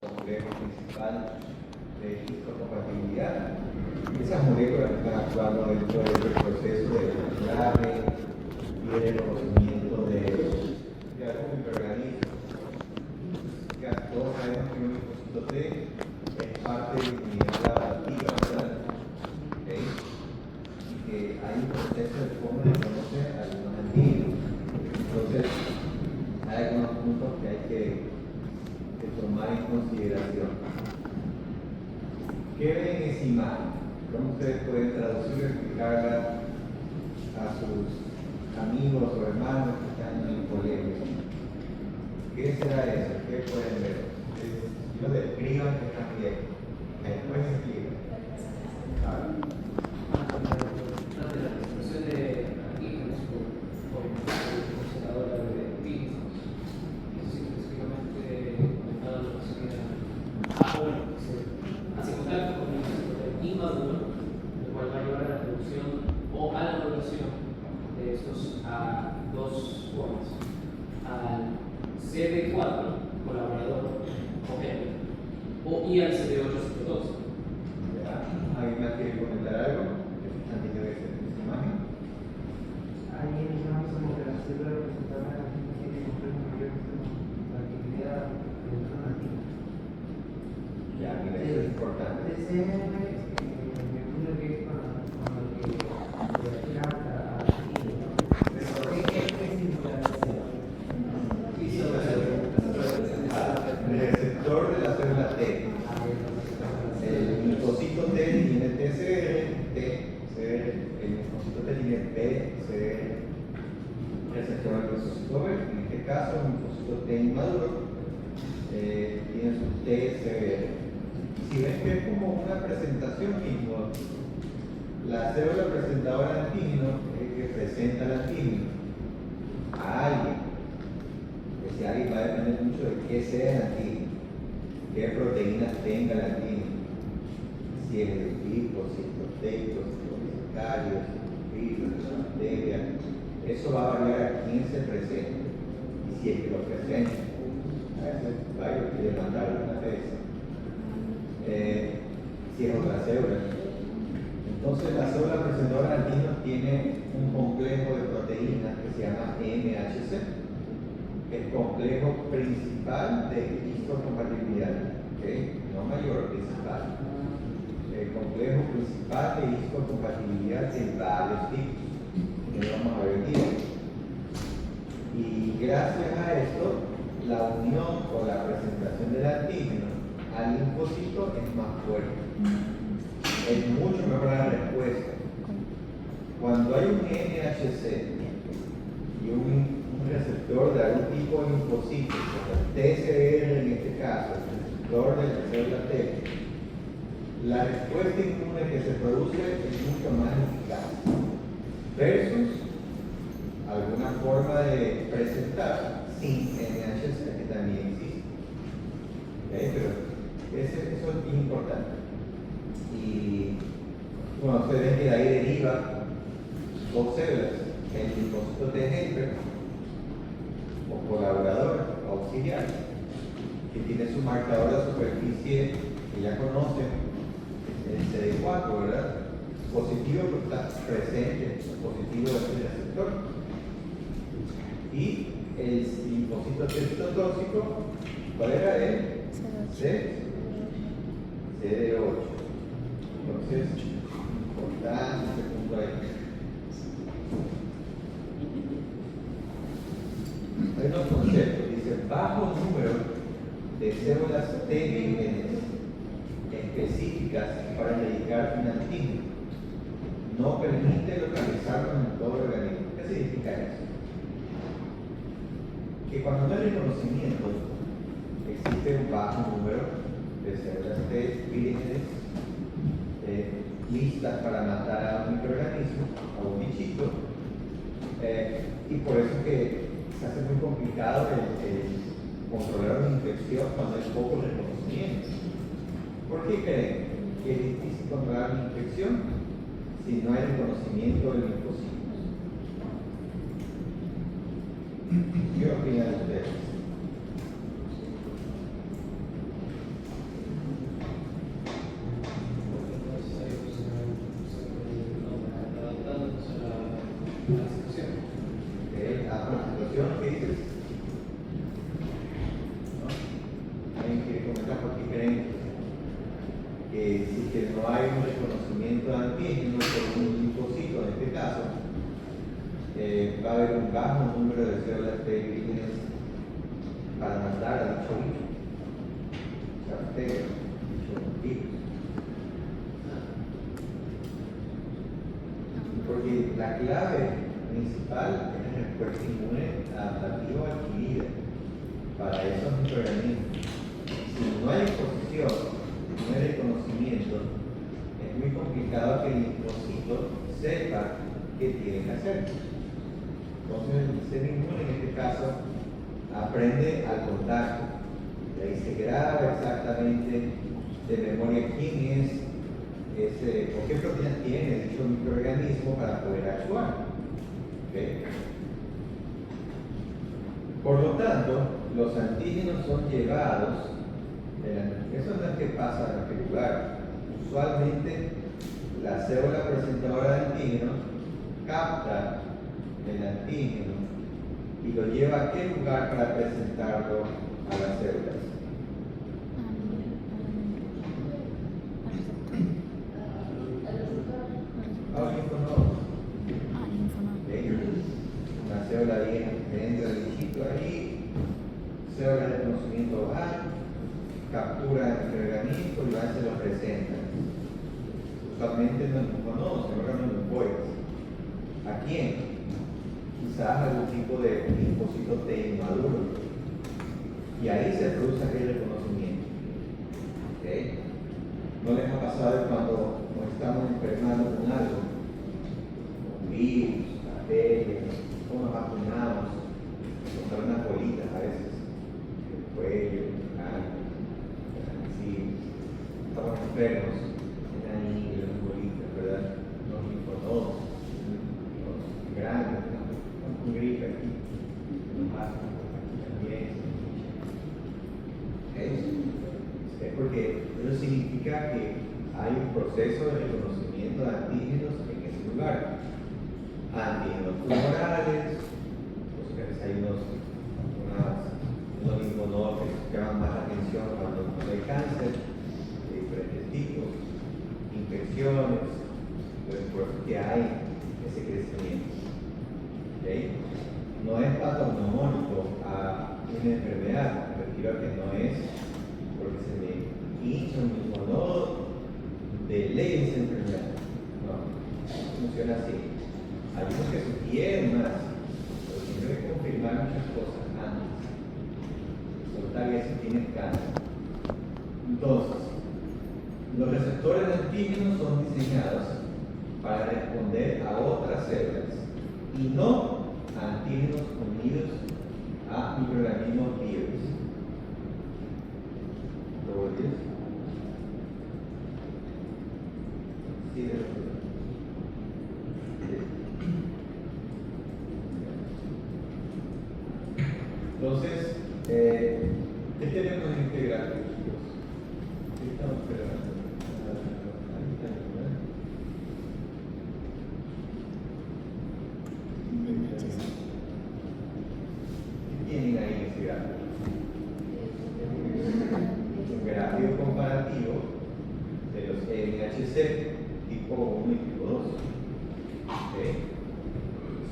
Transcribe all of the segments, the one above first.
complejo principal de histocompatibilidad. Esas moléculas están actuando dentro del proceso de reciclaje y de reconocimiento de algún microorganismo. Ya todos sabemos que un linfocito T es parte de la unidad adaptativa, ¿verdad? ¿Okay? Y que hay un proceso de cómo reconocer algunos antígenos. Entonces, hay algunos puntos que hay que tomar en consideración. ¿Qué ven en esa imagen? ¿Cómo ustedes pueden traducir y explicarla a sus amigos o hermanos que están en el colegio? ¿Qué será eso? ¿Qué pueden ver? Si lo describan, que están bien. Después se explican. CD4, colaborador, o y al CD8, ¿Alguien más quiere comentar algo? Antes de ver esta imagen. Ahí mencionamos como que la célula representada en la gente tiene complejos mayores de la actividad alternativa. Ya, mira, eso es importante. TCM, me imagino que es con lo que se habla aquí, ¿no? Pero ¿qué significa TCM? El receptor de la célula T. El linfocito T tiene TCR, el linfocito T tiene PCR, receptor del linfocito B. En este caso, el linfocito T inmaduro tiene su TCR. Si ven que es como una presentación mismo, la célula presentadora de antígeno es el que presenta el antígeno a alguien. Ese alguien va a depender mucho de qué sea el antígeno, qué proteínas tenga el antígeno, si es el tipo, si es proteico, si es bibliotecario, si es virus, si es bacteria. Eso va a variar a quién se presenta y si es que lo presenta. A veces varios quieren mandar una tesis. Si es otra célula. Entonces la célula presentadora de antígenos tiene un complejo de proteínas que se llama MHC, el complejo principal de histocompatibilidad, ¿okay? No mayor, principal. El complejo principal de histocompatibilidad de varios tipos, que vamos a ver aquí. Y gracias a esto, la unión o la presentación del antígeno al linfocito es más fuerte. Es mucho mejor la respuesta. Cuando hay un MHC y un receptor de algún tipo de linfocito, como el TCR en este caso, el receptor de la célula T, la respuesta inmune que se produce es mucho más eficaz versus alguna forma de presentar sin MHC que también existe. ¿Okay? Pero eso es importante. Y bueno, ustedes ven que de ahí deriva dos células, el linfocito T helper o colaborador auxiliar, que tiene su marcador de superficie que ya conocen, el CD4, ¿verdad? Positivo porque está presente, positivo es el receptor. Y el linfocito T citotóxico, ¿cuál era él? CD8. Entonces, importante este punto ahí. Hay unos conceptos, dice bajo número de células T vírgenes específicas para dedicar un antígeno. No permite localizarlo en todo el organismo. ¿Qué significa eso? Que cuando no hay reconocimiento, existe un bajo número de células T vírgenes listas para matar a un microorganismo, a un bichito, y por eso que se hace muy complicado el controlar una infección cuando hay poco reconocimiento. ¿Por qué creen que es difícil controlar una infección si no hay reconocimiento de linfocitos? ¿Qué opinan ustedes? que si que no hay un reconocimiento de antígenos por un linfocito, en este caso, va a haber un bajo número de células T vírgenes para matar a dicho bicho, bacteria, dicho virus. Porque la clave principal es la respuesta inmune adaptativa adquirida para esos microorganismos. Si no hay exposición, no hay reconocimiento, es muy complicado que el linfocito sepa qué tiene que hacer. Entonces el sistema inmune en este caso aprende al contacto. Y ahí se graba exactamente de memoria quién es ese, o qué proteínas tiene dicho microorganismo para poder actuar. ¿Okay? Por lo tanto, los antígenos son llevados, eso no es que pasa en aquel lugar. Usualmente, la célula presentadora de antígenos capta el antígeno y lo lleva a qué lugar para presentarlo a las células. Una célula vieja que entra el bichito ahí, célula de conocimiento va, captura el microorganismo y se lo presenta. Usualmente no conoce, órganos linfoides. ¿A quién? Quizás algún tipo de linfocito T inmaduro. Y ahí se produce aquel reconocimiento. ¿Okay? ¿No les ha pasado cuando nos estamos enfermando con algo? Con virus, bacterias, o nos vacunamos, nos dan unas bolitas a veces, en el cuello, si estamos enfermos, en la ingle, unas bolitas, ¿verdad? Los linfonodos, los grandes, con gripe aquí, los asmas, aquí también. Es porque eso significa que hay un proceso de reconocimiento de antígenos en ese lugar. Antígenos tumorales, hay unos linfonodos que llaman más la atención cuando hay cáncer de diferentes tipos, infecciones, por eso que hay ese crecimiento. ¿Okay? No es patognomónico a una enfermedad, me refiero a que no es porque se me hincha un linfonodo de ley esa enfermedad. No funciona así. Hay unos que sugieren más, pero siempre hay que confirmar muchas cosas antes. Tal vez si tienes cáncer. Entonces, los receptores de antígenos son diseñados para responder a otras células y no a antígenos unidos a microorganismos vivos. ¿Lo volvías? Sí, entonces, ¿qué tenemos en este gráfico, chicos? ¿Qué estamos esperando? ¿Qué tienen ahí en ese gráfico? Un gráfico comparativo de los MHC tipo 1 y tipo 2. ¿Okay?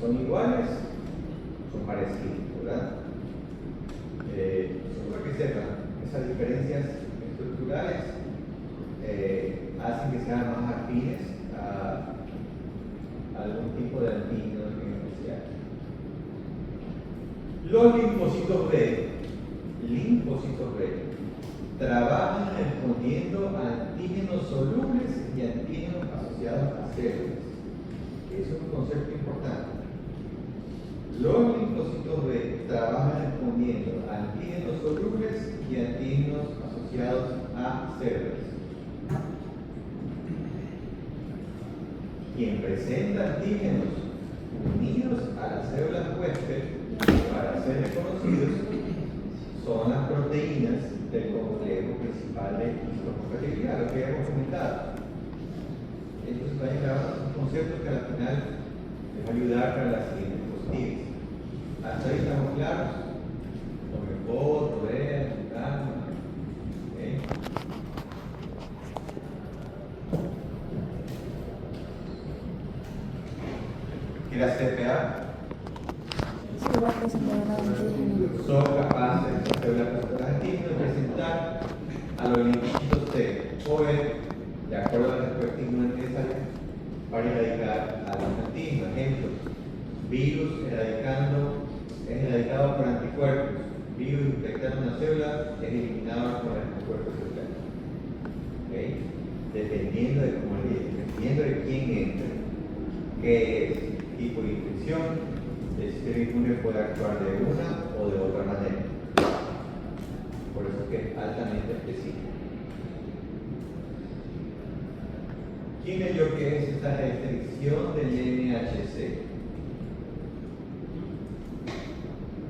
¿Son iguales? Son parecidos, ¿verdad? Solo para que sepan, esas diferencias estructurales hacen que sean más afines a algún tipo de antígeno en especial. Los linfocitos B, trabajan respondiendo a antígenos solubles y antígenos asociados a células. Eso es un concepto importante. Los linfocitos B trabajan respondiendo a antígenos solubles y antígenos asociados a células. Quien presenta antígenos unidos a las células huésped para ser reconocidos son las proteínas del complejo principal de histocompatibilidad, lo que ya hemos comentado. Entonces van a grabar un concepto que al final les va a ayudar para las siguientes diapositivas. ¿Hasta ahí estamos claros? Sobre foto, ver, ¿okay? que la CPA Igual presentadora antígena. son capaces de hacer la presentación antígena y presentar a los linfocitos T o B, de acuerdo a la respuesta inmune necesaria, para erradicar a los antígenos. Ejemplo, virus es erradicado por anticuerpos. Virus infectando una célula es eliminado con anticuerpos celulares. ¿Okay? Dependiendo de quién entra, qué es tipo de infección, el sistema inmune puede actuar de una o de otra manera. Por eso es que es altamente específico. ¿Quién leyó qué es esta restricción del NHC?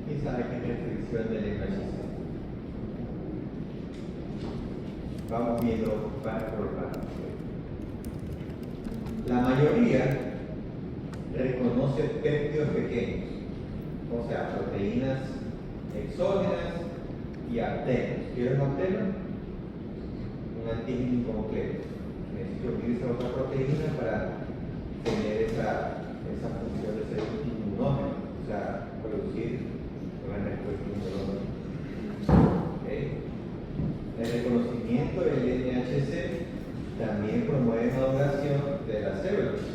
¿Quién sabe qué es restricción del NHC? Vamos viendo parte por parte. La mayoría reconoce péptidos pequeños, o sea, proteínas exógenas y aptenos. ¿Quieres un apteno? Un antígeno incompleto. Necesito unir esa otra proteína para tener esa función de ser inmunógeno, o sea, producir una respuesta inmunológica. ¿Okay? El reconocimiento del NHC también promueve maduración de las células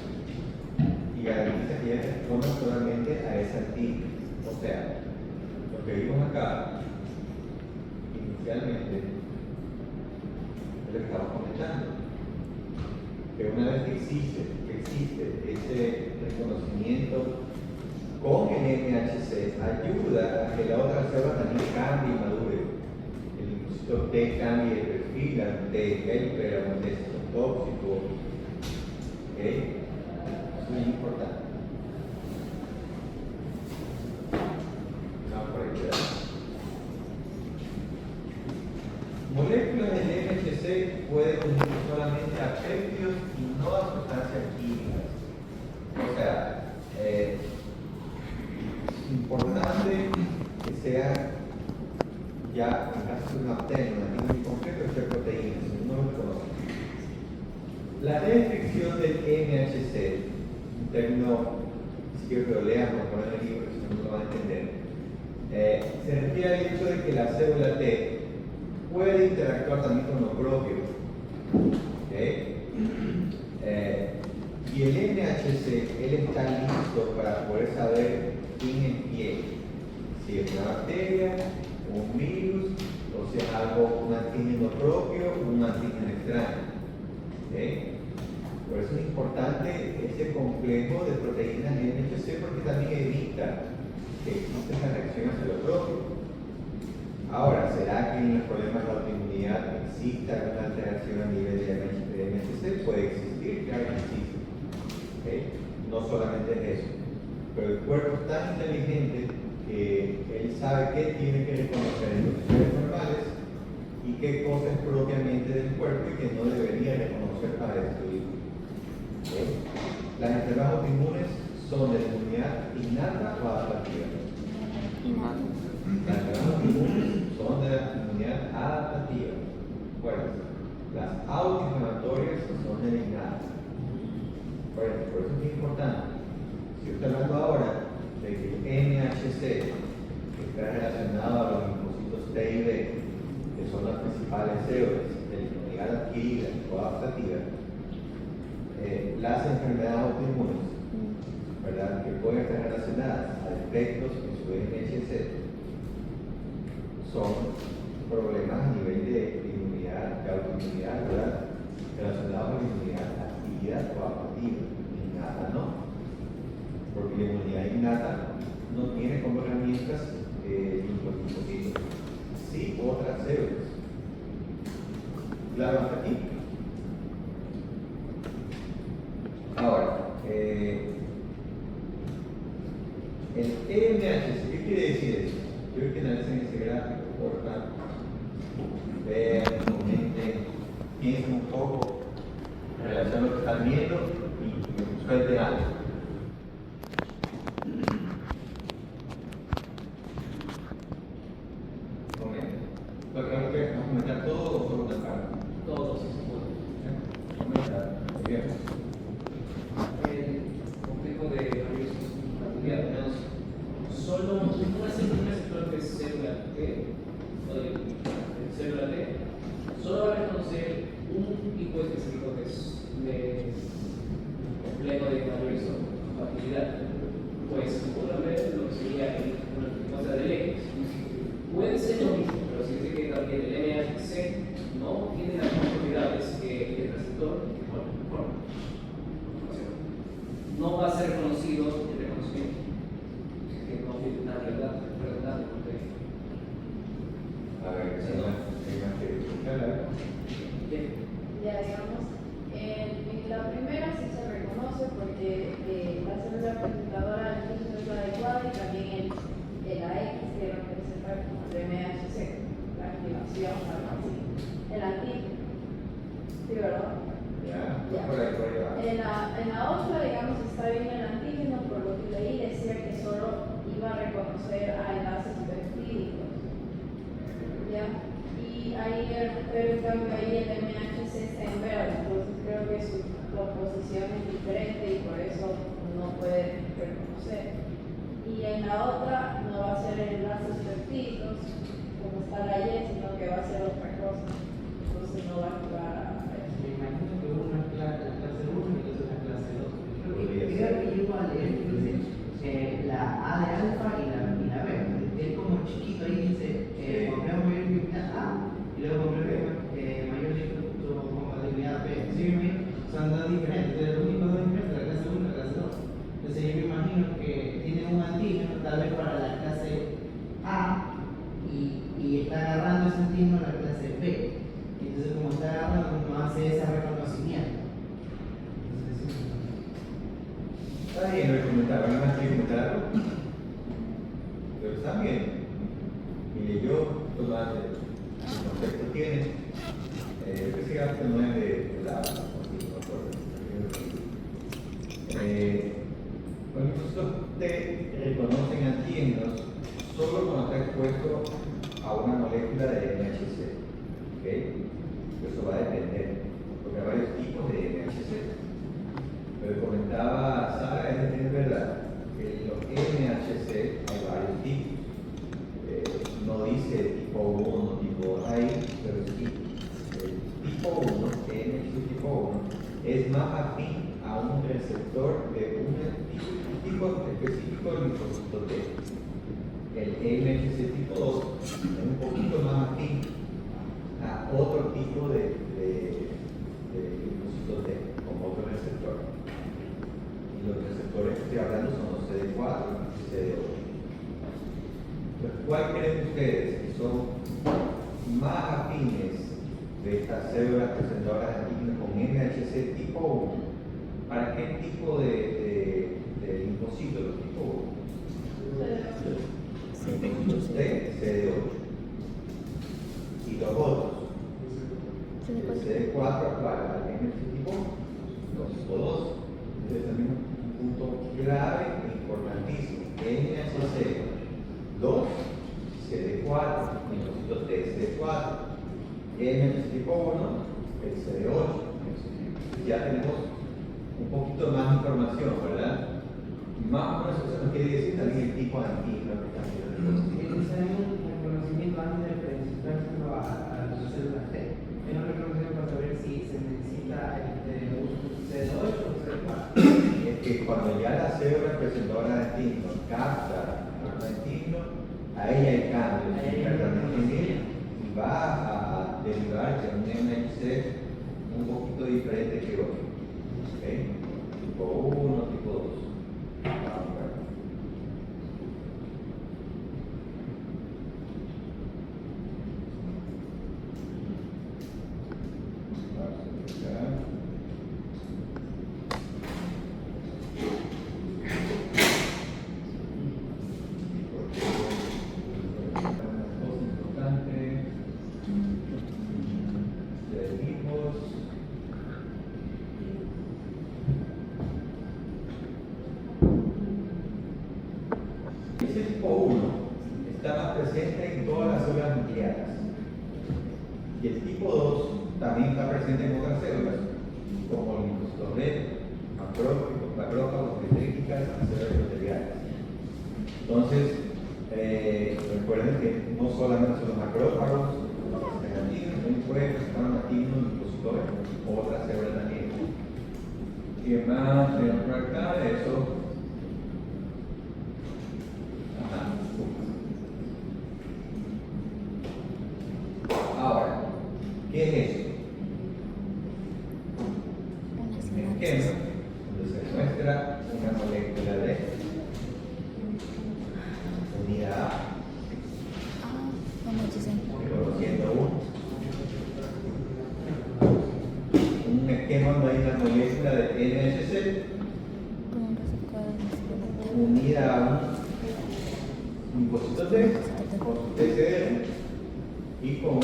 y garantiza que ellas respondan solamente a ese antígeno. O sea, lo que vimos acá, inicialmente, es lo que estamos comentando, que una vez que existe ese reconocimiento con el NHC, ayuda a que la otra célula también cambie y madure. El linfocito T cambie de perfil, a un T helper, a un T tóxico. ¿Okay? Es muy importante. Vamos por aquí. Moléculas del NHC pueden unir solamente a péptidos y no a sustancias químicas. O sea, es importante que sea ya en caso de un apteno, un antígeno incompleto, que sea proteínas, no lo conocemos. La restricción del NHC, un término, si quiero que lo lean, lo ponen en el libro, si no, no lo van a entender, se refiere al hecho de que la célula T puede interactuar también con lo propio. ¿Okay? Y el NHC, él está listo para poder saber quién es quién. Si es una bacteria, un virus, o si es algo, un antígeno propio o un antígeno extraño. ¿Okay? Por eso es importante ese complejo de proteínas NHC porque también evita que exista esa reacción hacia lo propio. Ahora, ¿será que en los problemas de autoinmunidad exista alguna alteración a nivel de NHC? Puede existir, claro que existe. ¿Okay? No solamente es eso. Pero el cuerpo es tan inteligente que él sabe qué tiene que reconocer en los seres normales y qué cosa es propiamente del cuerpo y que no debería reconocer para destruir. ¿Okay? Las enfermedades autoinmunes son de inmunidad innata o adaptativa. Las enfermedades autoinmunes son de la inmunidad adaptativa. Bueno, las autoinflamatorias son de la innata. Por eso es muy importante. Si estoy hablando ahora de que el NHC está relacionado a los linfocitos T y B, que son las principales células de la inmunidad adquirida o adaptativa, las enfermedades autoinmunes, ¿verdad?, que pueden estar relacionadas a defectos en su NHC, son problemas a nivel de inmunidad, de autoinmunidad, ¿verdad?, relacionados a la inmunidad adquirida o adaptativa. Innata no, porque la inmunidad innata no tiene como herramientas los linfocitos, sí otras células. Claro, hasta aquí. Ahora, el NHC, ¿qué quiere decir eso? Quiero que analicen ese gráfico, por favor. Vean, comenten, piensen un poco en relación a lo que están viendo y suelten algo. Comenten. Lo que vamos a comentar todo o solo una parte. Todo, si se puede. Comentar. Muy bien. El complejo de no va a ser reconocido el reconocimiento. Que no tiene una redundante, porque A ver, si no hay más que explicar algo. bien. Ya digamos, en la primera sí se reconoce porque la célula presentadora del título es la adecuada y también el AX que representa como el MHC, la activación, algo así, el antígeno. ¿Sí, verdad? Ya, Ya. por ahí va. En la otra, digamos, está bien el antígeno, por lo que leí decía que solo iba a reconocer a enlaces peptídicos. ¿Ya? Y ahí, pero en cambio ahí el MHC está en verde, entonces creo que su composición es diferente y por eso no puede reconocer. Y en la otra no va a ser enlaces peptídicos, como está la Y, sino que va a ser otra cosa. Entonces no va a actuar a eso. Me imagino que una es la clase 1 y otra es la clase 2. Podría Creo ser. que yo iba a leer que dice la A de alfa y la B. Es como chiquito ahí dice complejo mayor dificultad A y luego complejo mayor compatibilidad B. Sí, me imagino, son dos diferentes. Entonces, los únicos dos diferentes, la clase 1 y la clase 2. Entonces, yo me imagino que tiene un antígeno tal vez para la clase A y está agarrando ese antígeno a la clase B. Entonces, como está agarrando, no hace ese reconocimiento. Entonces, sí. Está bien el comentario, ¿no más que comentar algo? Pero está bien. Mire, yo, tomando el concepto tiene, ese gasto no es de la cuando nosotros te reconocen antígenos solo cuando está expuesto a una molécula de MHC. ¿Ok? Eso va a depender, porque hay varios tipos de MHC. Pero comentaba Sara, es verdad, que los MHC hay varios tipos. No dice tipo 1, tipo ahí, pero sí. El tipo 1, MHC tipo 1, es más afín a un receptor de un tipo específico de linfocito T. El MHC tipo 2 es un poquito más afín a otro tipo de linfocito T, con otro receptor. Y los receptores que estoy hablando son los CD4 y CD8. Entonces, ¿cuál creen ustedes que son más afines de estas células presentadoras de antígenos con MHC tipo 1? ¿Para qué tipo de linfocitos los tipo 1? CD8. Y los otros. El CD4 para el MHC tipo 1, los tipo 2. Entonces también un punto clave e importantísimo. MHC 2, CD4, linfocitos T, CD4. MHC tipo 1, el CD8. Ya tenemos un poquito más de información, ¿verdad? Más o menos eso nos quiere decir también el tipo de antígeno que también Necesitamos un reconocimiento antes de presentárselo a las células T. Es un reconocimiento para saber si se necesita un CD8 o CD4. es que cuando ya la célula presentadora de antígeno capta un antígeno, ahí hay cambios y va a derivar de un MHC un poquito diferente que otro. ¿Okay? Tipo 1, tipo 2. Vamos a ver. Ese tipo 1 está más presente en todas las células nucleares. Y el tipo 2 también está presente en otras células, como linfocitos B, macrófagos, dendríticas y células endoteliales. Entonces, recuerden que no solamente son los macrófagos los que están antígenos, también pueden presentar un antígeno linfocito B o otras células también. ¿Qué más tenemos por acá? Eso. Ahora, ¿qué es eso? Una Un sinapsis. esquema donde se muestra que cuando hay una molécula de NHC Con un resultado unida a un linfocito T con su TCR y con un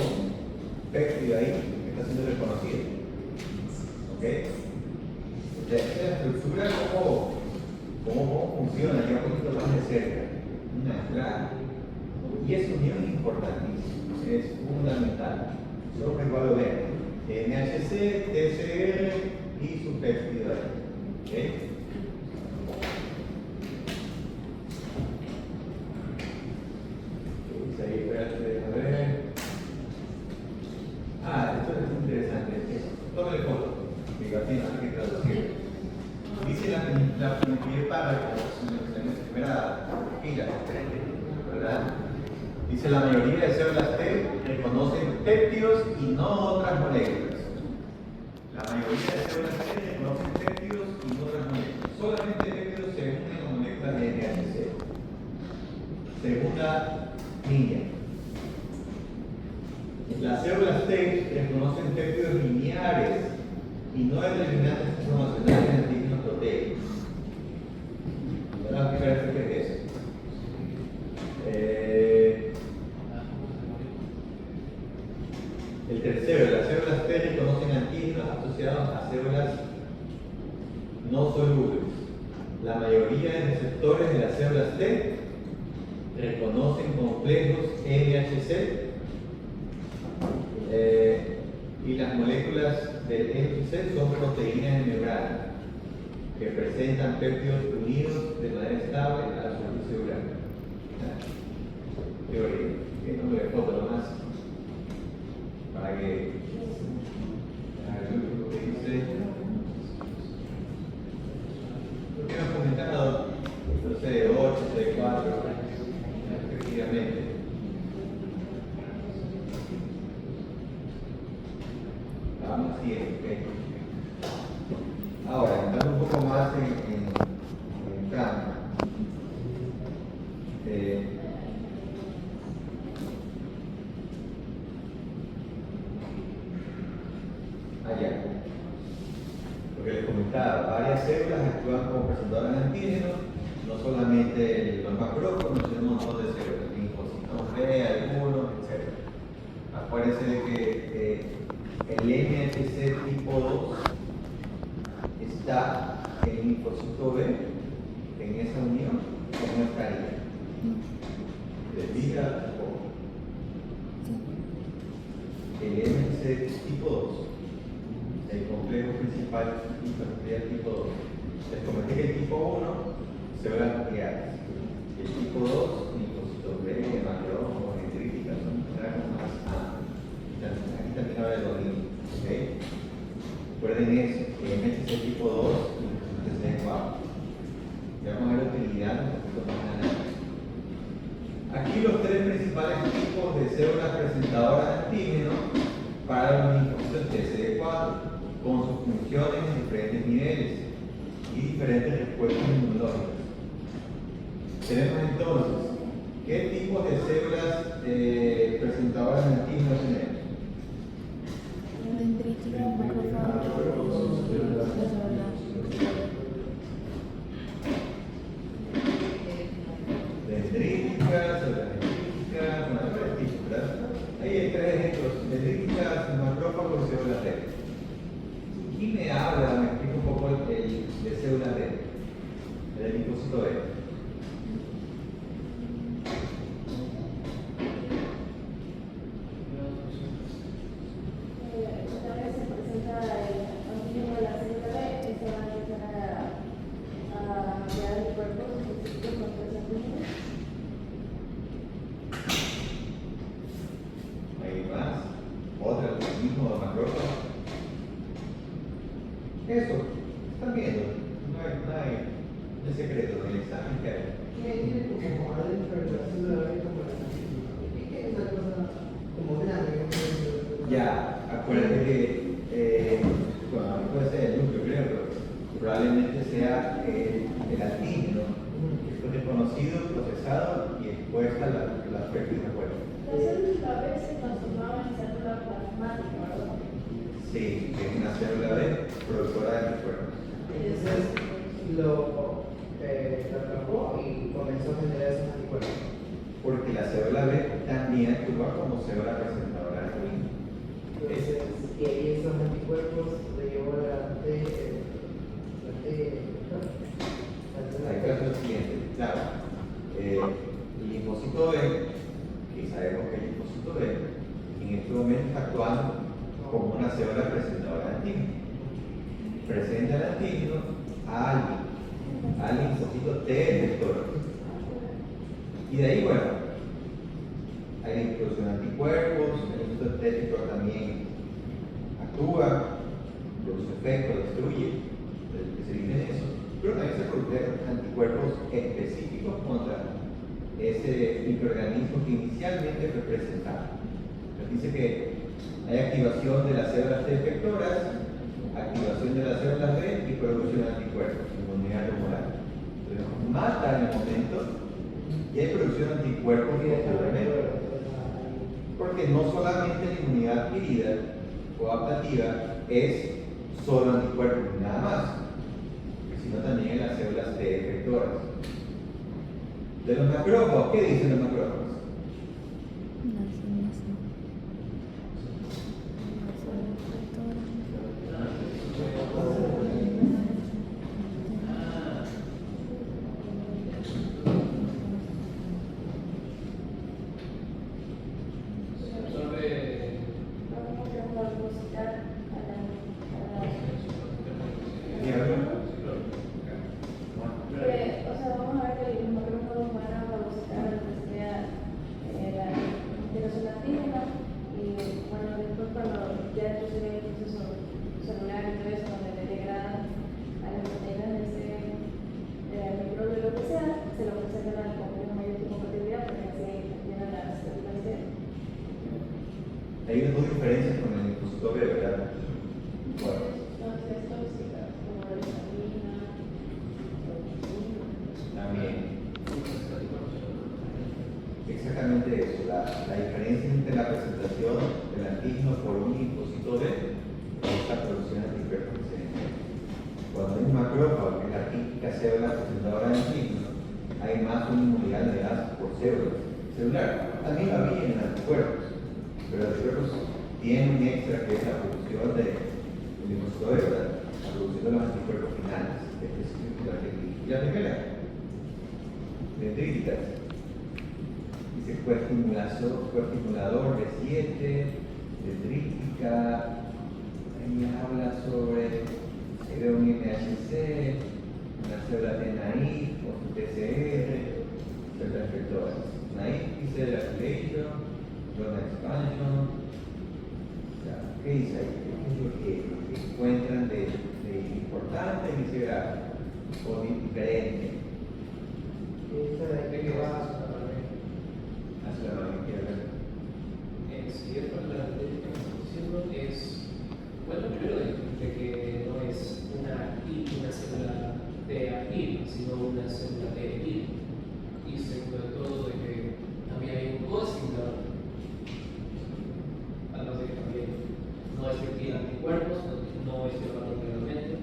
péptido ahí que está siendo reconocido. ¿Ok? Esta es la estructura, cómo funciona ya un poquito más de cerca. Claro. Y es unión importantísima, es fundamental. Solo que igual lo ven. NHC, TCR y su péptido ahí. ¿Ok? Ahí, espérate, a ver. Esto es interesante. Tómale foto. Digo, aquí no hay que traducir. Dice la primer párrafo, en la primera fila, ¿verdad? Dice la mayoría de células T reconocen péptidos y no otras moléculas. La mayoría de células T reconocen péptidos y no otras moléculas. Solamente péptidos se unen con moléculas de NHC. Segunda línea. Las células T reconocen péptidos lineares y no determinantes transformacionales en antígenos proteicos. Vamos a explicar qué es eso. El tercero, las células T reconocen antígenos asociados a células no solubles. La mayoría de receptores de las células T reconocen complejos NHC y las moléculas del NHC son proteínas de membrana que presentan péptidos unidos de manera estable a la superficie celular. Teoría, que no me foto nomás para que lo que dice. Lo que hemos comentado, CD8, CD4, efectivamente. Vamos siguiente. Ahora, entrando un poco más en campo. Allá. Lo que les comentaba, varias células actúan como presentadoras de antígenos, no solamente los macrófagos, sino un montón de células, linfocitos B, algunos, etc. Acuérdense de que el NHC tipo 2 está en el linfocito B, en esa unión, o no estaría. Desliga un poco. El NHC tipo 2, el complejo principal tipo 2. Les comenté que el tipo 1 células nucleares, el tipo 2 linfocito B, macrófagos, dendríticas, son más amplios. Aquí también habla de los límites. ¿Okay? Recuerden eso, que NHC tipo 2 y NHC 4. Ya vamos a ver la utilidad un poquito más adelante. Aquí los tres principales tipos de células presentadoras de antígenos para los linfocitos TCD4, con sus funciones en diferentes niveles y diferentes respuestas inmunológicas. Tenemos entonces, ¿qué tipos de células presentadoras de antígenos tenemos? dendrítica, macrófago, Dendríticas, células dendríticas, macrófagos, ¿verdad? Ahí hay tres ejemplos: dendríticas, macrófagos y células T. ¿Quién me habla? Me explica un poco de células T, del linfocito B. Hay más, otra del mismo macrófago. Eso, están viendo, no hay secreto en el examen que hay. Ya, acuérdate que puede ser el núcleo, creo, pero probablemente sea el antígeno que fue reconocido, procesado y expuesta a las péptidas afuera. Las células B se transformaban en célula plasmática, ¿verdad? Sí, Sí, es una célula B productora de anticuerpos. Entonces lo atrapó y comenzó a generar esos anticuerpos. Porque la célula B también actúa como célula presentadora de antígeno. Entonces, y ahí esos anticuerpos lo llevó a la T. Ahí pasa lo siguiente, claro, el linfocito B, que sabemos que el linfocito B, en este momento está actuando como una célula presentadora de antígeno. Presenta el antígeno a alguien, al linfocito T efector. Y de ahí, bueno, hay la introducción de anticuerpos, el linfocito T efector también actúa, produce efecto, destruye, que se dice eso, pero también se producen anticuerpos específicos contra ese microorganismo que inicialmente fue presentado. Nos dice que hay activación de las células T efectoras, activación de las células B y producción de anticuerpos, inmunidad tumoral. Entonces, mata en el momento y hay producción de anticuerpos posteriormente. Porque no solamente la inmunidad adquirida o adaptativa es solo anticuerpos, nada más, sino también en las células T efectoras. De los macrófagos, ¿qué dicen los macrófagos? Hay dos diferencias con el linfocito B, ¿verdad? Bueno, también. Exactamente eso, la diferencia entre la presentación del antígeno por un linfocito B es la producción de anticuerpos que se genera. Cuando hay un macrófago, que es la típica célula presentadora de antígeno, hay más una inmunidad generada por célula celular. También la había en anticuerpos, pero los anticuerpos tienen un extra que es la producción del linfocito B, ¿verdad? La producción de los anticuerpos finales, específicamente la dendrítica. Y la primera, dendríticas. Dice coestimulador de 7, dendrítica. Ahí habla sobre un MHC, una célula de NAIF, con su TCR, células efectoras. NAIF dice la activation, zona expansion. ¿Qué dice ahí? ¿Qué es lo que encuentran de importante en ese gráfico? O diferente. Esta de aquí que va Hacia la mano izquierda. Si es para la técnica que estamos diciendo, es, bueno, primero de que no es una célula T activa, sino una célula T activa. Y segundo de todo, de que también hay un coestimulador. Además de que también no es que tiene anticuerpos, no es llevado anteriormente,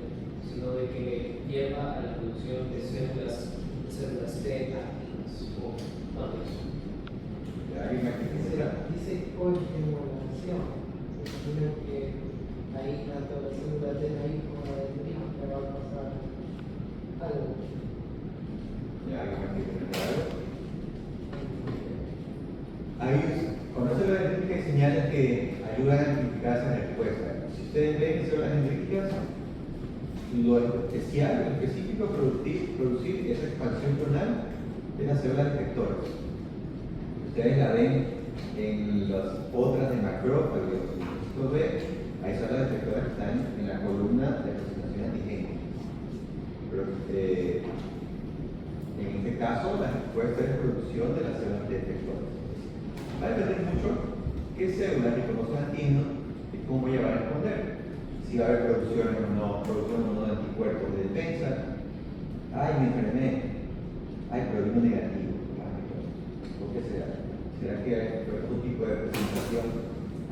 sino de que lleva a la producción de células T activas o no. ¿Alguien más que quisiera? dice coestimulación. Se supone que ahí tanto la célula T ahí como la dendrítica va a pasar algo. ¿Alguien más que comentar algo? Ahí, cuando se las dendríticas hay señales que ayudan a identificar esa respuesta. Si ustedes ven que células dendríticas, lo especial, lo específico producir esa expansión clonal de las células efectoras. Ustedes la ven en las otras de macrófagos, esto ve, hay células efectoras que están en la columna de presentación antigénica. Pero en este caso, la respuesta es producción de las células T efectoras. Va a depender mucho qué células reconocen antígenos y cómo ella va a responder. Si va a haber producción o no de anticuerpos de defensa. Ay, me enfermé. Ay, pero vino negativo. ¿Por qué será? ¿Será que fue algún tipo de presentación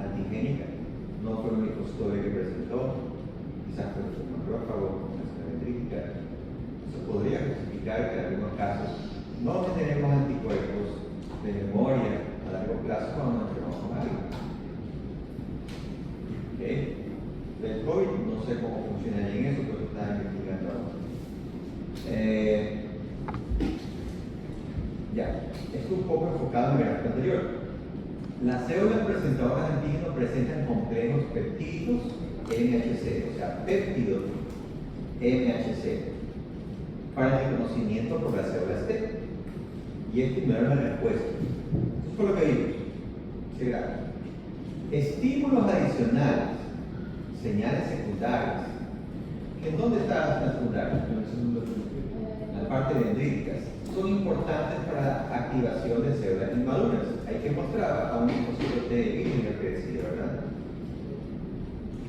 antigénica? No fue un linfocito B que presentó no sé cómo funcionaría en eso, pero está investigando ahora. Ya, esto un poco enfocado en el gráfico anterior. Las células presentadoras de antígenos presentan complejos peptídicos MHC, o sea, péptidos MHC, para el reconocimiento por las células T y estimular la respuesta. Eso fue lo que vimos. Sí, gracias. Estímulos adicionales, señales secundarias. ¿En dónde están las secundarias? En la parte dendrítica. Son importantes para la activación de células inmaduras. Hay que mostrar a un linfocito T de Wigner que decía, ¿verdad?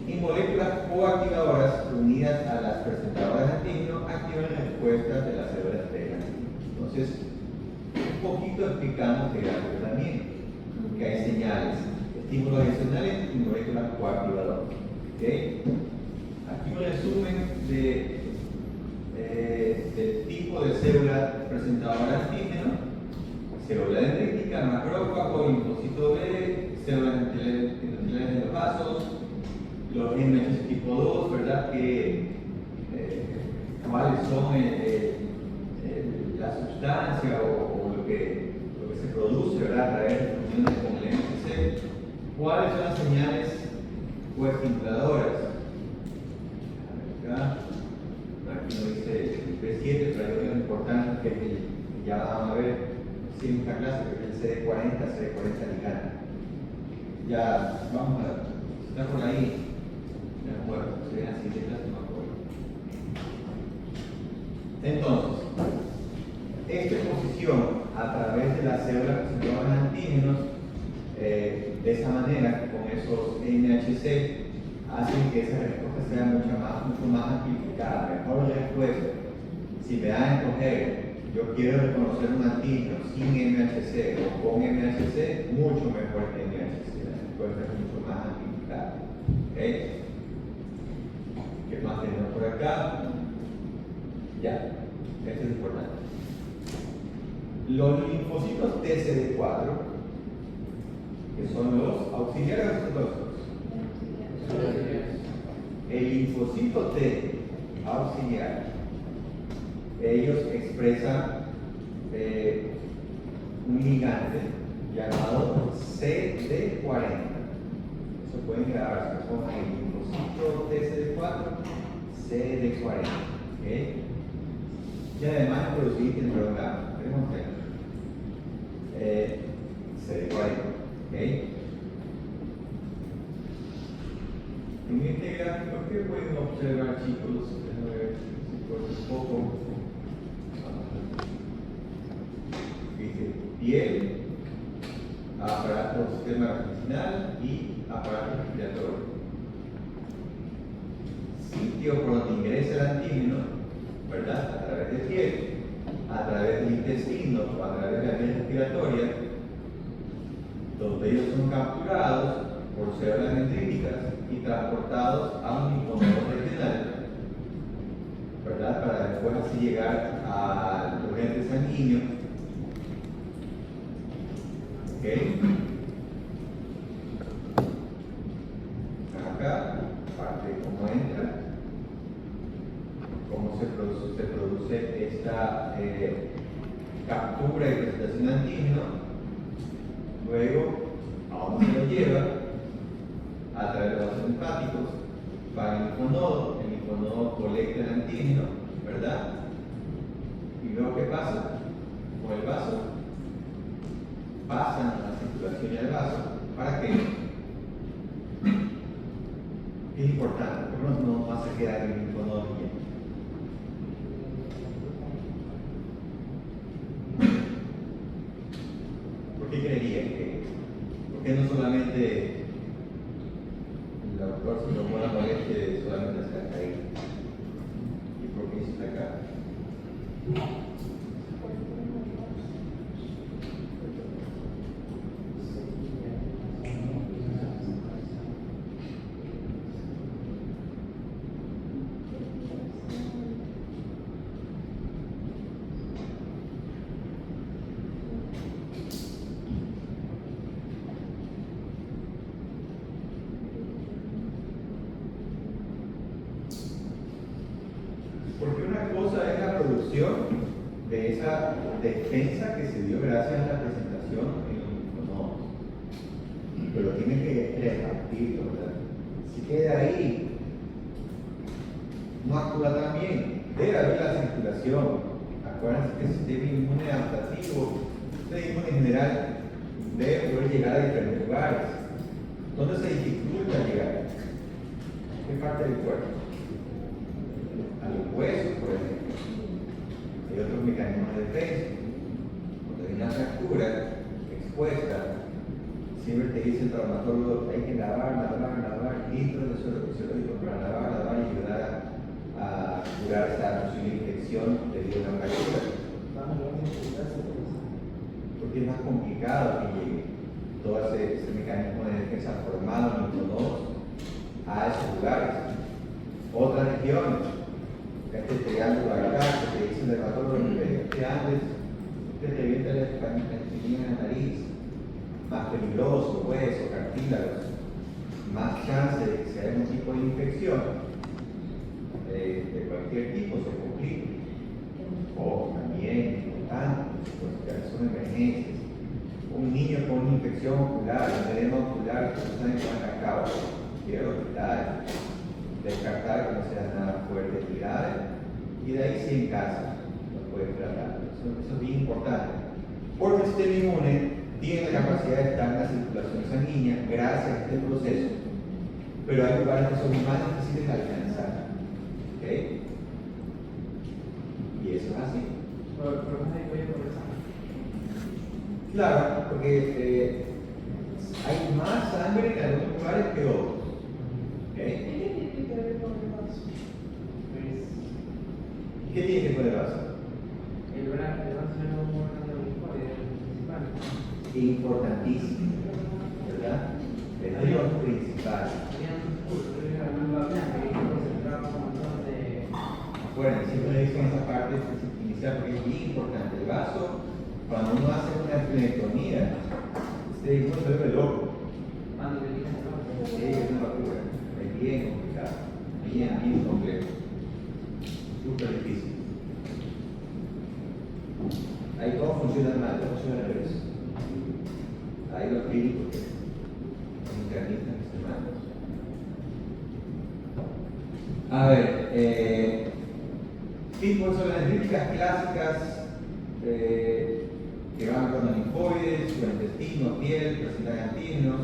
Y moléculas coactivadoras unidas a las presentadoras de antígeno activan respuestas de las células T. Entonces, un poquito explicamos el tratamiento, que hay señales, estímulos adicionales y moléculas coactivadoras. ¿Okay? Aquí un resumen del tipo de célula presentadora de antígeno: célula dendrítica, macrófago, linfocito B, células endoteliales de los vasos, los MHC tipo 2, ¿verdad? ¿Cuáles son la sustancia o lo que se produce, ¿verdad? A través de funciones con el MHC? ¿Cuáles son las señales coestimuladoras? Acá, aquí no dice el P7, pero hay uno importante que ya vamos a ver en esta clase, que es el CD40, CD40 ligando. Ya vamos a ver, está por ahí. De acuerdo, se ven así de clase, no acuerdo. Entonces, esta exposición a través de las células presentadoras de antígenos, de esa manera, con esos MHC, hacen que esa respuesta sea mucho más amplificada, mejor respuesta. Si me dan a escoger, yo quiero reconocer un antígeno sin MHC o con MHC, mucho mejor que MHC, la respuesta es mucho más amplificada. ¿Okay? ¿Qué más tenemos por acá? Ya, esto es importante. Los linfocitos TCD4, que son los auxiliares citológicos. El linfocito T auxiliar, ellos expresan un ligante llamado CD40. Eso pueden grabarse, son el linfocito TCD4, CD40. ¿Okay? Y además es producido interferón-gamma. Tenemos CD40. ¿Okay? En este gráfico, ¿qué pueden observar, chicos? Déjame ver si puedo un poco. Dice piel, aparato sistema intestinal y aparato respiratorio. Sitio por donde ingresa el antígeno, ¿verdad? A través de piel, a través del intestino o a través de la vía respiratoria, donde ellos son capturados por células dendríticas y transportados a un linfonodo regional, ¿verdad? Para después así llegar al torrente sanguíneo. ¿Ok? Acá, parte de cómo entra, cómo se produce esta captura y presentación de antígeno, luego a dónde se lo lleva, a través de los vasos linfáticos, va al linfonodo, el linfonodo colecta el antígeno, ¿verdad? Y luego ¿qué pasa? Con el vaso, pasan a la circulación del vaso, ¿para qué? Es importante, porque no va a quedar en el linfonodo bien. ¿Por qué creerían que? ¿Por qué no solamente el doctor se tomó la molestia de solamente hacer la caída? ¿Y por qué hizo acá? conclusión de esa defensa que se dio gracias a la presentación en los micronodos. Pero tiene que repartirlo, ¿verdad? Si queda ahí, no actúa tan bien. Debe haber la circulación. Acuérdense que el sistema inmune adaptativo, el sistema inmune en general, debe poder llegar a diferentes lugares. ¿Dónde se dificulta llegar? ¿Qué parte del cuerpo? A los huesos, por ejemplo. Hay otros mecanismos de defensa. Cuando hay una fractura expuesta, siempre te dice el traumatólogo hay que lavar litros de suelo fisiológico para lavar y ayudar a curar esta posible infección debido a una fractura. Porque es más complicado que llegue todo ese mecanismo de defensa formado en los nodos a esos lugares. Otras regiones, este triángulo acá, que te dice el dermatólogo, que antes te revienta la espinilla en la nariz, más peligroso, huesos, cartílagos, más chance de que sea algún tipo de infección de cualquier tipo se complique. O también, importante, pues, son emergencias. Un niño con una infección ocular, un edema ocular, que no saben cuál acaba, quiero hospital, descartar que no sea nada fuerte y grave, y de ahí sí en casa lo pueden tratar. Eso es bien importante. Porque el sistema inmune tiene la capacidad de estar en la circulación sanguínea gracias a este proceso, pero hay lugares que son más difíciles de alcanzar. ¿Ok? Y eso es así. Claro, porque hay más sangre en algunos lugares que otros. ¿Ok? ¿Qué tiene que ver con el vaso? ¿Qué tiene que ver el vaso? El brazo es un órgano principal. Importantísimo, ¿verdad? El órgano principal. Bueno, siempre le dicen esa parte inicial porque es bien importante. El vaso, cuando uno hace una esplenectomía, uno se vuelve loco. Sí, es una locura. Es bien complicado. Bien complejo. Súper difícil. Ahí todo funciona mal, todo funciona al revés. Ahí los clínicos que son internistas que se mandan. A ver, tipos de las críticas clásicas que van con linfoides, con intestino, piel, presentan antígenos.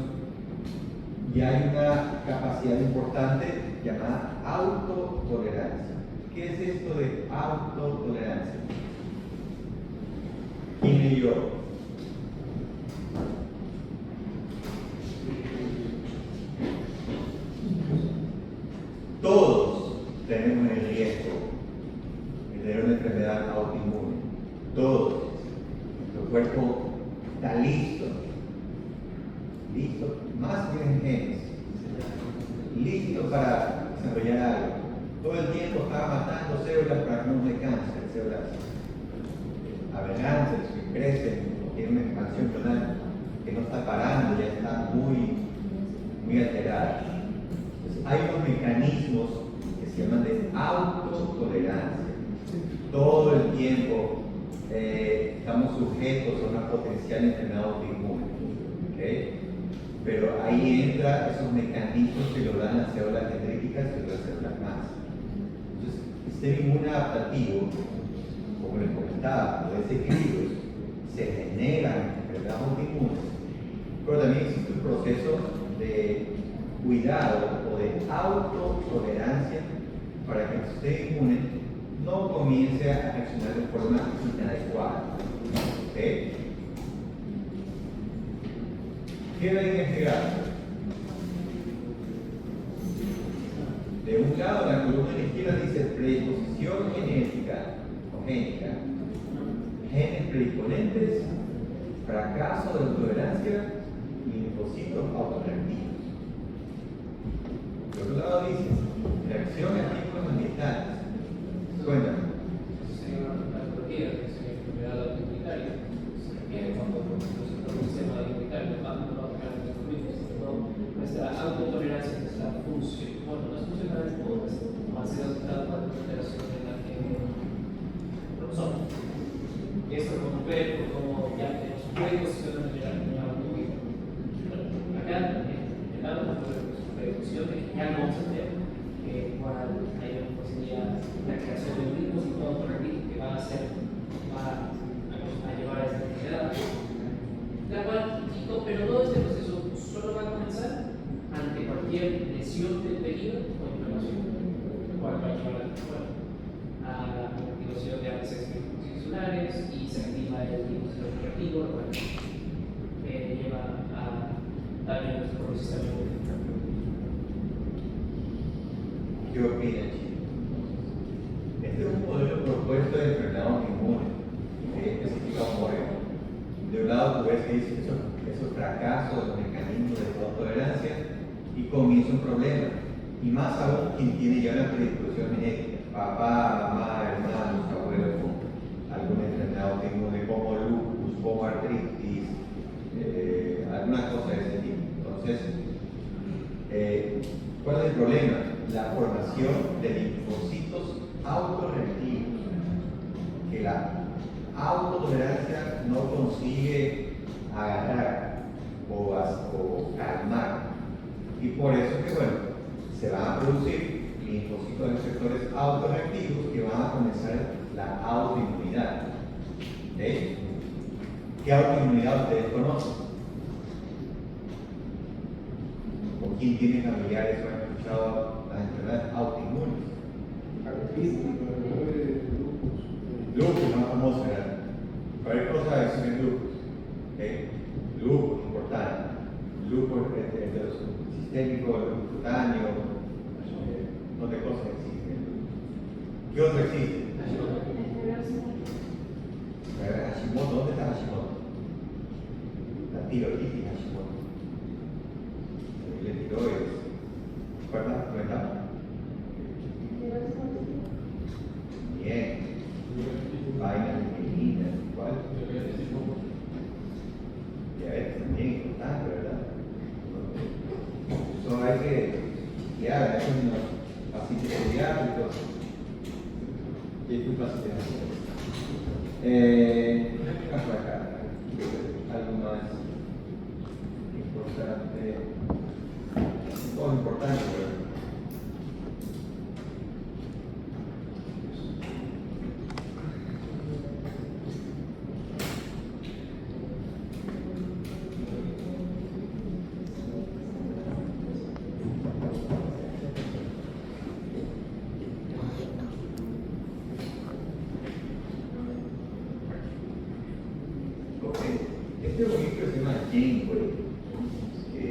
Y hay una capacidad importante llamada autotolerancia. ¿Qué es esto de autotolerancia? ¿Quién y yo? Todos tenemos el riesgo de tener una enfermedad autoinmune. Todos. Nuestro cuerpo está listo, más bien genes, listo para desarrollar algo. Todo el tiempo está matando células para que no de cáncer, células aberrantes que crecen o tienen una expansión clonal que no está parando, ya está muy alterada. Entonces, hay unos mecanismos que se llaman de autotolerancia. Todo el tiempo estamos sujetos a una potencial enfermedad autoinmune. ¿Okay? Pero ahí entran esos mecanismos que lo dan las células dendríticas y otras células más. Entonces, el sistema inmune adaptativo, como les comentaba, los desequilibrios se generan enfermedades autoinmunes, pero también existe un proceso de cuidado o de autotolerancia para que el sistema inmune no comience a reaccionar de forma inadecuada. ¿Okay? ¿Qué va a investigar? De un lado, la columna de la izquierda dice predisposición genética o génica, genes predisponentes, fracaso de la tolerancia y linfocitos autoreactivos. Por otro lado dice reacción a estímulos ambientales. Cuéntame. La patología, que es una enfermedad autoinmunitaria, se refiere cuando nuestro sistema inmunitario no va a pegar los fluidos, sino nuestra autotolerancia, nuestra función. Bueno, no es funcional del todo, es más de la alteración en la que también, cual hay una posibilidad de la creación de un dispositivo autorreactivo que va a llevar a esta actividad, la cual, pero todo este proceso solo va a comenzar ante cualquier lesión del tejido o inflamación, lo cual va a llevar a la activación de APCs musculares y se activa el dispositivo autorreactivo, lo cual lleva a daño a nuestro sistema inmune. ¿Qué opinan, chicos? Este es un modelo propuesto de enfermedad autoinmune específica como de un lado tú ves que dice esos fracasos de los mecanismos de tolerancia y comienza un problema. Y más aún quien tiene ya una predisposición genética, papá, mamá, hermanos, abuelos con alguna enfermedad autoinmune como lupus, como artritis, alguna cosa de ese tipo. Entonces, ¿cuál es el problema? La formación de linfocitos autorreactivos, que la autotolerancia no consigue agarrar o calmar. Y por eso es que, bueno, se van a producir linfocitos receptores autorreactivos que van a comenzar la autoinmunidad. ¿Okay? ¿Qué autoinmunidad ustedes conocen? ¿O quién tiene familiares o han escuchado las enfermedades autoinmunes? Lupus, más famoso, ¿verdad? Cualquier cosa es el lupus. ¿Okay? Lupus, importante. Lupus sistémico, lupus cutáneo, no de cosas existen. ¿Qué otro existe? Hashimoto, ¿dónde está Hashimoto? La tiroiditis Hashimoto. La tiroides. ¿Cuál es la etapa? Bien. Vaina femenina, ¿cuál? Diabetes también, importante, ¿verdad? Eso hay que guiar, hay unos pacientes pediátricos. Y es un paciente por acá, algo más importante, todo importante, ¿verdad? Este bonito se llama Janeway, que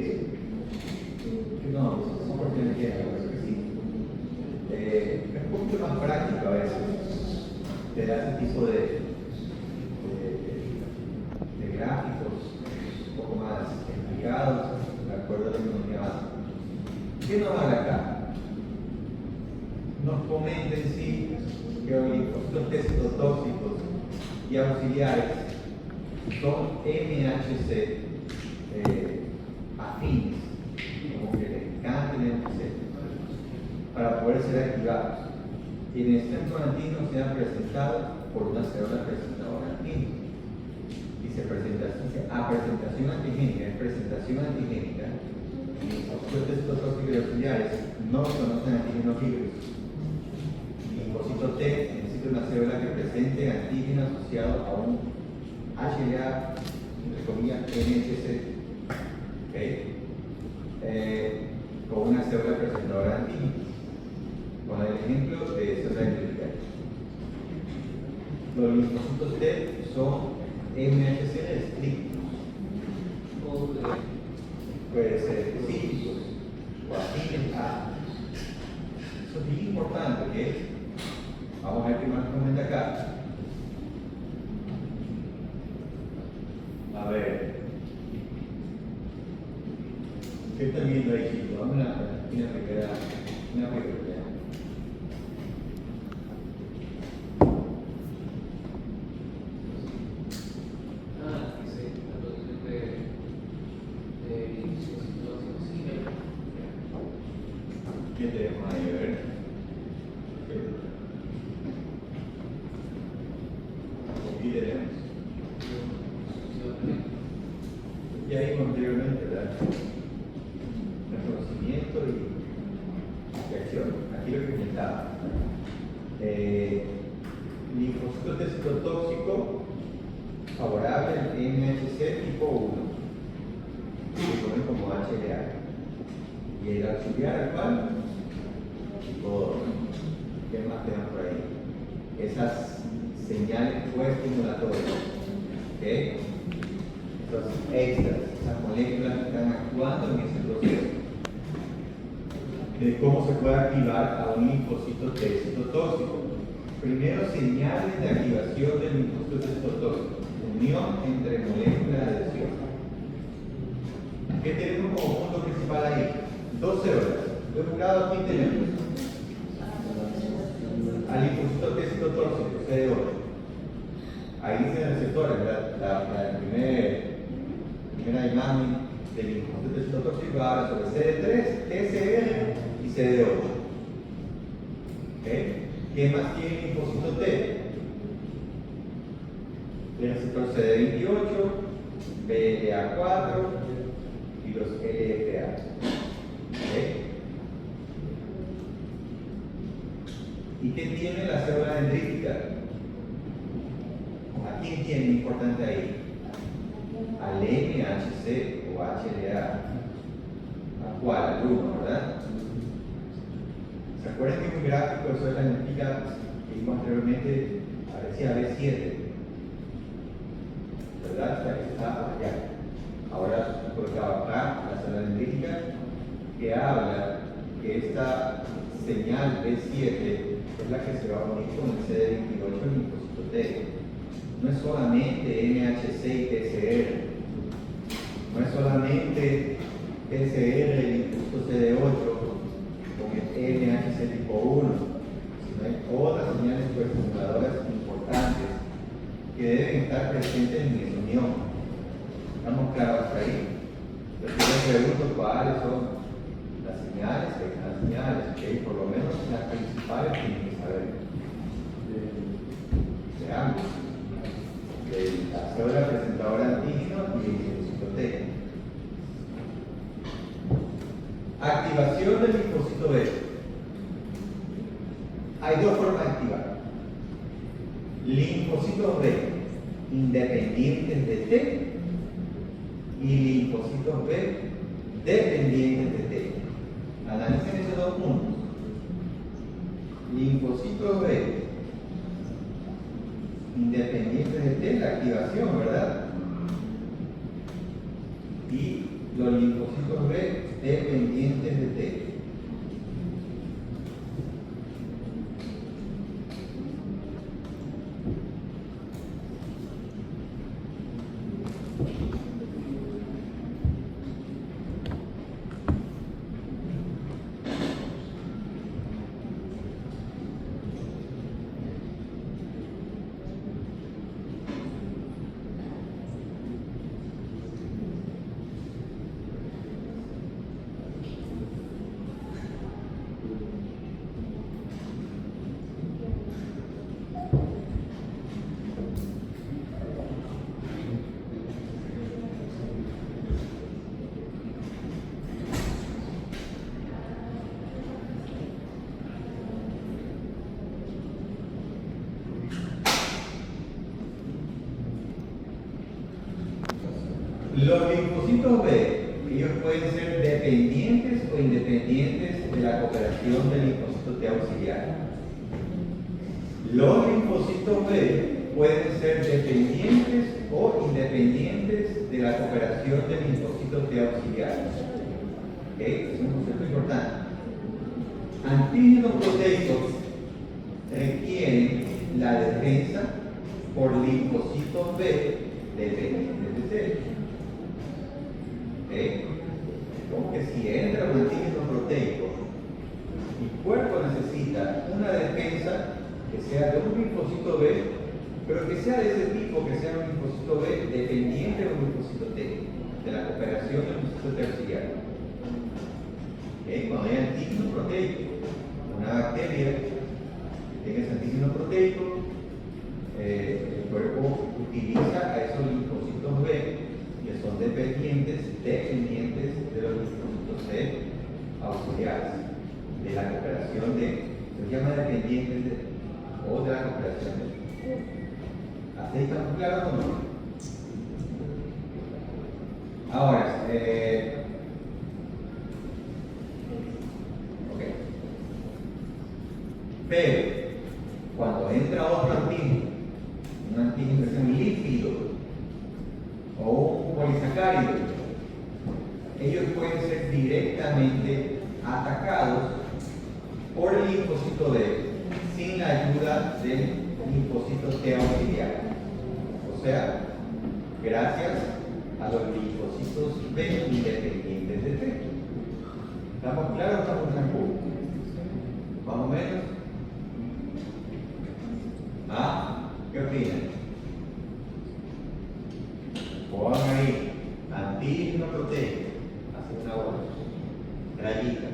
no, son cuestiones que sí. Es un poquito más práctico a veces, te da ese tipo de gráficos un poco más explicados, de acuerdo a la tecnología básica. ¿Qué nos habla acá? Nos comenta en sí que los linfocitos T citotóxicos y auxiliares son MHC afines, como que les encanta el MHC, para poder ser activados. Y en el centro antino se han presentado por una célula presentadora antigua. Dice presentación antigénica, es presentación antigénica. Los citotóxicos y auxiliares no conocen antígenos libres. Linfocito T necesita una célula que presente antígeno asociado a un HLA, entre comillas, MHC, ¿okay? Con una célula presentadora de antígenos. Con el ejemplo de célula endotelial. Los linfocitos T son MHC estrictos, puede ser específicos o afines a. Eso es bien importante, ¿ok? Vamos a ver qué más comenta acá. A ver, ¿qué están viendo ahí, chicos? Vamos a una pregunta. ¿Qué tenemos ahí? A ver. ¿Qué tenemos? Ya vimos anteriormente, ¿verdad? Reconocimiento y reacción. Aquí lo que comentaba. Linfocito T citotóxico favorable al MHC tipo 1, que se ponen como HLA. Y el auxiliar al cual, tipo 2. ¿Qué más tenemos por ahí? Esas señales coestimulatorias. ¿Ok? Esos extras, esas moléculas que están actuando en ese proceso. De cómo se puede activar a un linfocito T citotóxico. Primero, señales de activación del linfocito T citotóxico. Unión entre moléculas de adhesión. ¿Qué tenemos como punto principal ahí? 12 horas. De un lado aquí tenemos al linfocito T citotóxico, CD8. Ahí dice el receptor, la primera imagen del linfocito T citotóxico habla sobre CD3, TCR y CD8. ¿Okay? ¿Qué más tiene el linfocito T? El receptor CD28, BLA4 y los LFA. ¿Okay? ¿Y qué tiene la célula dendrítica? ¿A quién tiene importante ahí? Al MHC o HLA. ¿A cuál? Al 1, ¿verdad? ¿Se acuerdan que en un gráfico de célula dendrítica que vimos anteriormente aparecía B7? ¿Verdad? O sea, que está allá. Ahora he colocado acá la célula dendrítica que habla que esta señal B7 es la que se va a unir con el CD28 en linfocito T. No es solamente MHC y TCR, no es solamente TCR y linfocito CD8 con el MHC tipo 1, sino hay otras señales coestimuladoras importantes que deben estar presentes en esa unión. ¿Estamos claros hasta ahí? Entonces yo me pregunto cuáles son las señales, ¿okay? Por lo menos las principales tienen que saber de ambos, de la célula presentadora de antígeno y el linfocito T. Activación del linfocito B. Hay dos formas de activar: linfocitos B independientes de T y linfocitos B dependientes de T. Analicen esos dos puntos. Linfocitos B independientes de T, la activación, ¿verdad? Y los linfocitos B dependientes de T. Los linfocitos B, ellos pueden ser dependientes o independientes de la cooperación del linfocito T auxiliar. Los linfocitos B pueden ser dependientes o independientes de la cooperación del linfocito T auxiliar. ¿Ok? Es un concepto importante. Antígenos proteicos requieren la defensa por linfocitos B dependientes de T. Como que si entra un antígeno proteico, mi cuerpo necesita una defensa que sea de un linfocito B, pero que sea de ese tipo, que sea un linfocito B dependiente de un linfocito T, de la cooperación del linfocito T auxiliar. Cuando hay antígeno proteico, una bacteria que tenga ese antígeno proteico, el cuerpo utiliza a esos linfocitos B que son dependientes de los linfocitos C auxiliares, de la cooperación de, se llama dependientes de, o de la cooperación de. ¿Así estamos claros o no? Ahora, ok. Pero, cuando entra otro antígeno, un antígeno que es un lípido o un polisacárido, ellos pueden ser directamente atacados por el linfocito B sin la ayuda del linfocito T auxiliar. O sea, gracias a los linfocitos B independientes de T. ¿Estamos claros o estamos tranquilos? ¿Más o menos? ¿Ah? ¿Qué opinan? Pongan ahí, antígeno proteico, hace una bola, rayita.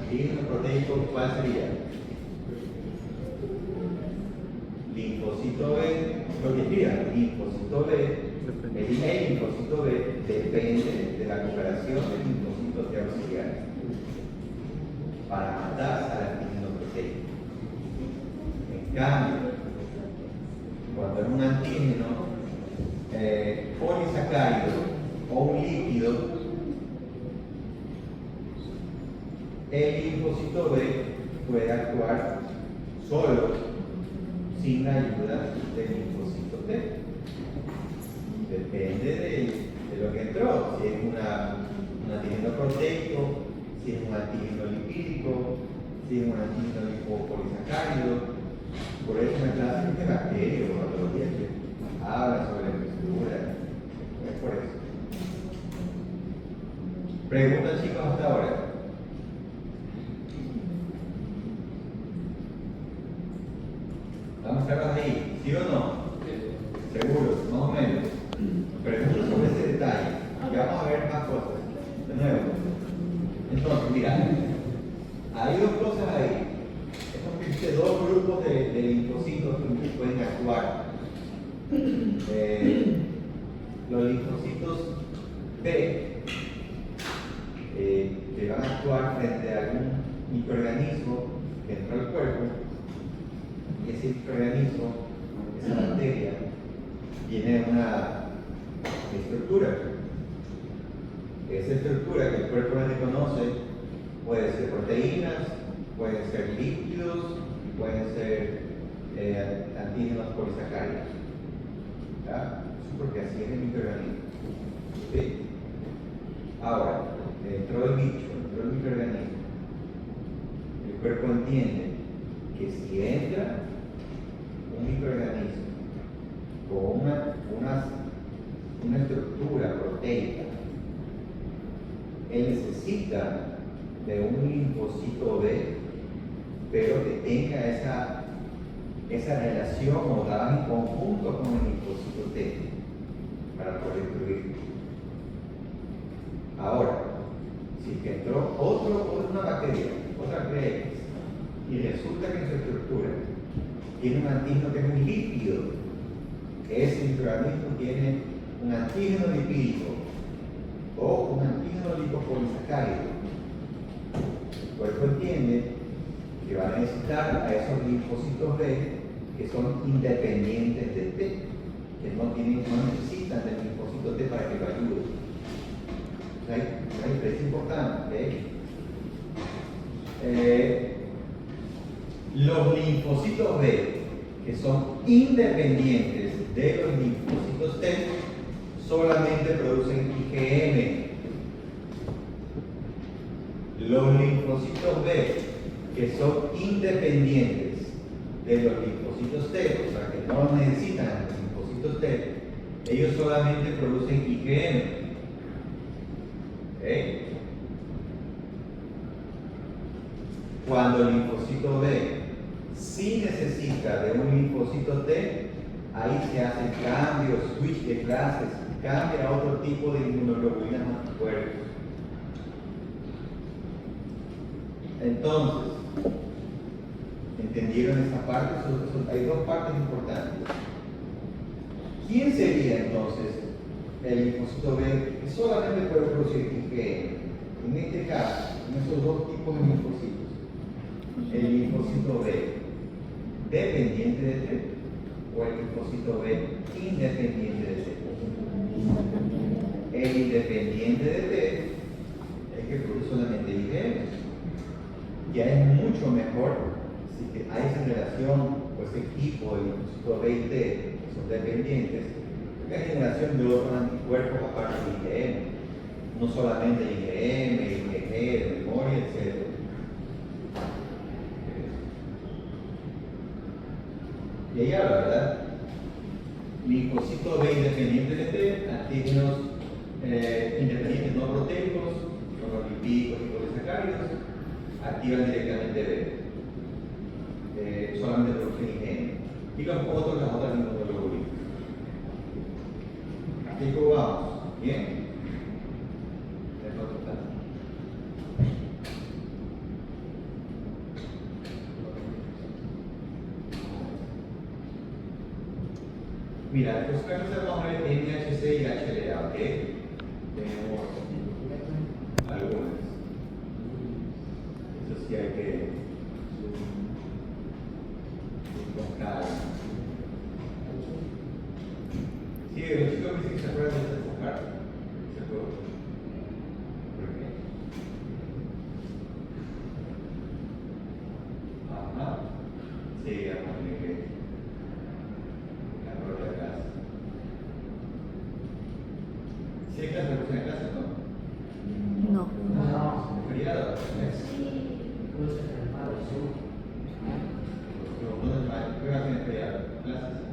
Antígeno proteico, ¿cuál sería? Linfocito B, lo que escriban, linfocito B, el linfocito B depende de la cooperación del linfocito T auxiliar para matar al antígeno proteico. En cambio, cuando es un antígeno polisacárido o un lípido, el linfocito B puede actuar solo sin la ayuda del linfocito T. Depende de lo que entró, si es un antígeno proteico, si es un antígeno lipídico, si es un antígeno lipopolisacárido. Por eso en la clase de bacterias o patologías que habla sobre la estructura, es por eso. Preguntas, chicos, hasta ahora. ¿Estamos claros ahí? ¿Sí o no? Seguro, más o menos. Preguntas sobre ese detalle. Ya vamos a ver más cosas. De nuevo. Entonces, mira, hay dos cosas ahí. Estos dos grupos de linfocitos que pueden actuar. Los linfocitos B que van a actuar frente a algún microorganismo dentro del cuerpo, y ese microorganismo, esa bacteria, tiene una estructura. Esa estructura que el cuerpo no reconoce puede ser proteínas, pueden ser lípidos, pueden ser antígenos polisacáridos. ¿Ya? Eso porque así es el microorganismo. ¿Sí? Ahora, dentro del bicho, dentro del microorganismo, el cuerpo entiende que si entra un microorganismo con una estructura proteica, él necesita de un linfocito B, pero que tenga esa relación o trabaje en conjunto con el linfocito T para poder destruirlo. Ahora, si que entró una bacteria, otra bacteria X, y resulta que en su estructura tiene un antígeno que es un lípido, ese microorganismo tiene un antígeno lipídico o un antígeno lipopolisacárido, el cuerpo entiende que va a necesitar a esos linfocitos B que son independientes de T, que no necesitan del linfocito T para que lo ayude. Una diferencia importante. Los linfocitos B que son independientes de los linfocitos T solamente producen IgM. Los linfocitos B que son independientes de los linfocitos T, o sea que no necesitan los linfocitos T, ellos solamente producen IgM. ¿Okay? Cuando el linfocito B sí necesita de un linfocito T, ahí se hace el cambio, switch de clases, cambia a otro tipo de inmunoglobulinas anticuerpos. Entonces, ¿entendieron esa parte? Hay dos partes importantes. ¿Quién sería entonces el linfocito B que solamente puede producir IgM? En este caso, en esos dos tipos de linfocitos. linfocito B dependiente de T o el linfocito B independiente de T? Independiente. El independiente de T es que produce solamente IgM. Ya es mucho mejor si que hay esa relación o ese equipo de linfocito B y T que son dependientes, que hay generación de otros anticuerpos aparte de IgM, no solamente IgM, IgG, de memoria, etc. Y ahí habla, ¿verdad? Linfocito B independiente de T, antígenos independientes no proteicos, son los lipídicos y polisacáridos, activan directamente B, solamente producen IgM. Y los otros, las otras inmunoglobulinas. Así que vamos, ¿bien? Después total. Mira, los casos vamos a ver MHC y HLA, ¿ok? Tenemos algunas. Eso sí hay que buscar. Sí, los chicos me dicen que se acuerdan de enfocar. ¿Se acuerdan? ¿Por qué? Ajá. Sí, vamos a tener que la propia clase. ¿Sí hay clase de clase, no? No. No. ¿Es feriado? Cruces en el paro, ¿Dónde va a tener feriado? ¿Clases?